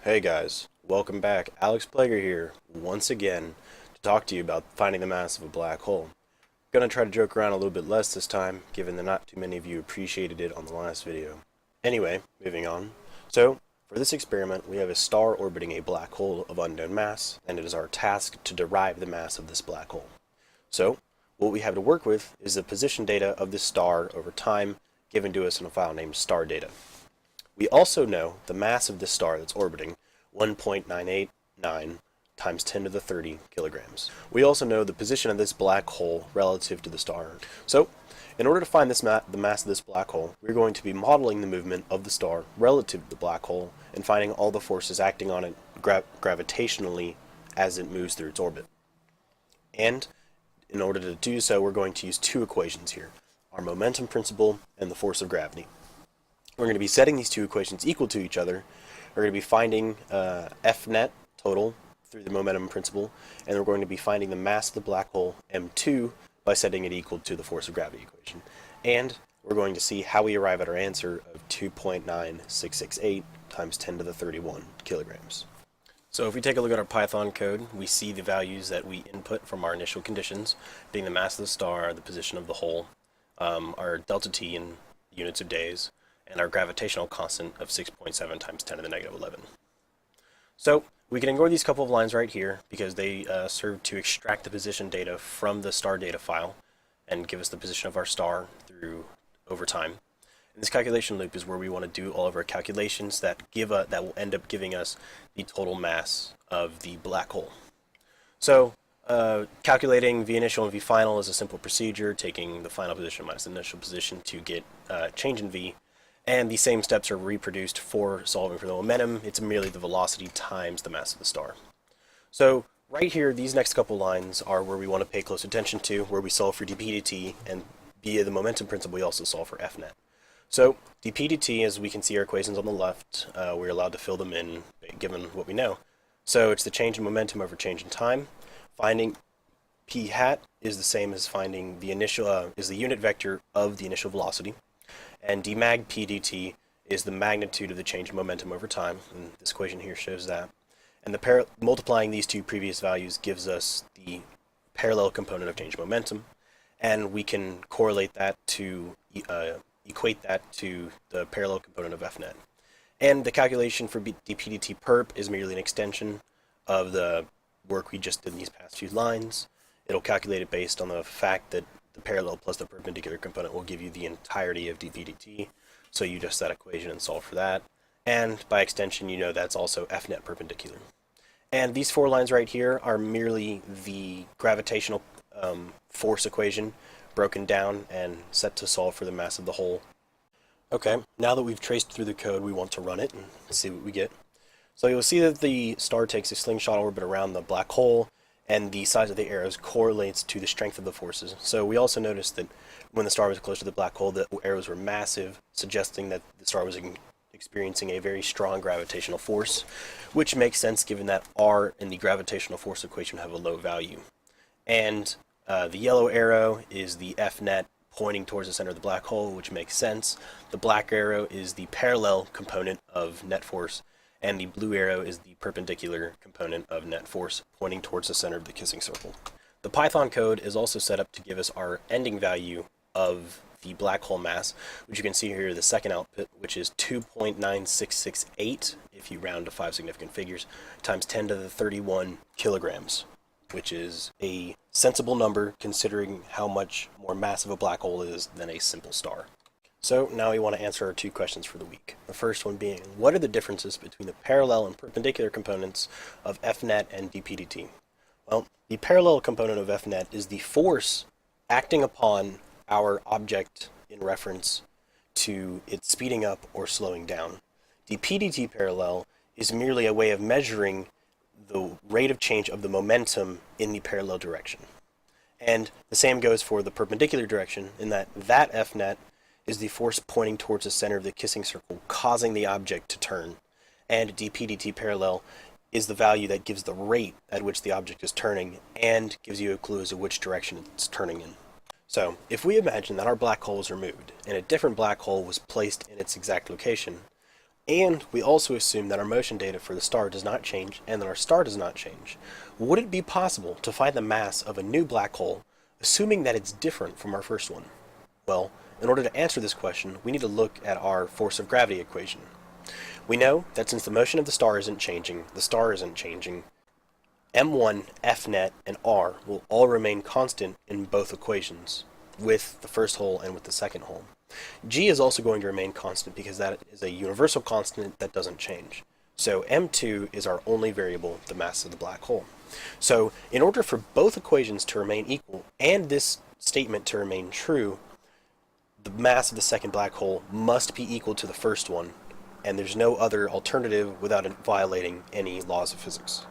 Hey guys, welcome back. Alex Plager here, once again, to talk to you about finding the mass of a black hole. I'm gonna try to joke around a little bit less this time, given that not too many of you appreciated it on the last video. Anyway, moving on. So, for this experiment, we have a star orbiting a black hole of unknown mass, and it is our task to derive the mass of this black hole. So, what we have to work with is the position data of this star over time, given to us in a file named star data. We also know the mass of this star that's orbiting, 1.989 times 10 to the 30 kilograms. We also know the position of this black hole relative to the star. So, in order to find the mass of this black hole, we're going to be modeling the movement of the star relative to the black hole and finding all the forces acting on it gravitationally as it moves through its orbit. And in order to do so, we're going to use two equations here, our momentum principle and the force of gravity. We're going to be setting these two equations equal to each other. We're going to be finding F net total through the momentum principle, and we're going to be finding the mass of the black hole, M2, by setting it equal to the force of gravity equation. And we're going to see how we arrive at our answer of 2.9668 times 10 to the 31 kilograms. So if we take a look at our Python code, we see the values that we input from our initial conditions, being the mass of the star, the position of the hole, our delta t in units of days, and our gravitational constant of 6.7 times 10 to the negative 11. So we can ignore these couple of lines right here because they serve to extract the position data from the star data file and give us the position of our star through over time. And this calculation loop is where we want to do all of our calculations that will end up giving us the total mass of the black hole. So calculating V initial and V final is a simple procedure, taking the final position minus the initial position to get change in V. And the same steps are reproduced for solving for the momentum. It's merely the velocity times the mass of the star. So right here, these next couple lines are where we want to pay close attention to, where we solve for dp dt, and via the momentum principle, we also solve for F net. So dp dt, as we can see our equations on the left, we're allowed to fill them in given what we know. So it's the change in momentum over change in time. Finding p hat is the same as finding the initial, is the unit vector of the initial velocity. And dmag p dt is the magnitude of the change in momentum over time, and this equation here shows that. And multiplying these two previous values gives us the parallel component of change in momentum, and we can correlate that to, equate that to the parallel component of F net. And the calculation for dp dt perp is merely an extension of the work we just did in these past few lines. It'll calculate it based on the fact that the parallel plus the perpendicular component will give you the entirety of dp dt. So you just that equation and solve for that. And by extension, you know that's also F net perpendicular. And these four lines right here are merely the gravitational force equation broken down and set to solve for the mass of the hole. Okay, now that we've traced through the code, we want to run it and see what we get. So you'll see that the star takes a slingshot orbit around the black hole, and the size of the arrows correlates to the strength of the forces. So we also noticed that when the star was close to the black hole, the arrows were massive, suggesting that the star was experiencing a very strong gravitational force, which makes sense given that R in the gravitational force equation have a low value. And the yellow arrow is the F net pointing towards the center of the black hole, which makes sense. The black arrow is the parallel component of net force, and the blue arrow is the perpendicular component of net force pointing towards the center of the kissing circle. The Python code is also set up to give us our ending value of the black hole mass, which you can see here, the second output, which is 2.9668, if you round to 5 significant figures, times 10 to the 31 kilograms, which is a sensible number considering how much more massive a black hole is than a simple star. So now we want to answer our two questions for the week. The first one being, what are the differences between the parallel and perpendicular components of F net and dp dt? Well, the parallel component of F net is the force acting upon our object in reference to it speeding up or slowing down. Dp dt parallel is merely a way of measuring the rate of change of the momentum in the parallel direction. And the same goes for the perpendicular direction, in that F net is the force pointing towards the center of the kissing circle, causing the object to turn. And dp dt parallel is the value that gives the rate at which the object is turning and gives you a clue as to which direction it's turning in. So, if we imagine that our black hole was removed and a different black hole was placed in its exact location, And we also assume that our motion data for the star does not change and that our star does not change. Would it be possible to find the mass of a new black hole, assuming that it's different from our first one? Well, in order to answer this question, we need to look at our force of gravity equation. We know that since the motion of the star isn't changing, the star isn't changing, m1, fnet, and r will all remain constant in both equations, with the first hole and with the second hole. G is also going to remain constant because that is a universal constant that doesn't change. So m2 is our only variable, the mass of the black hole. So in order for both equations to remain equal and this statement to remain true, the mass of the second black hole must be equal to the first one, and there's no other alternative without violating any laws of physics.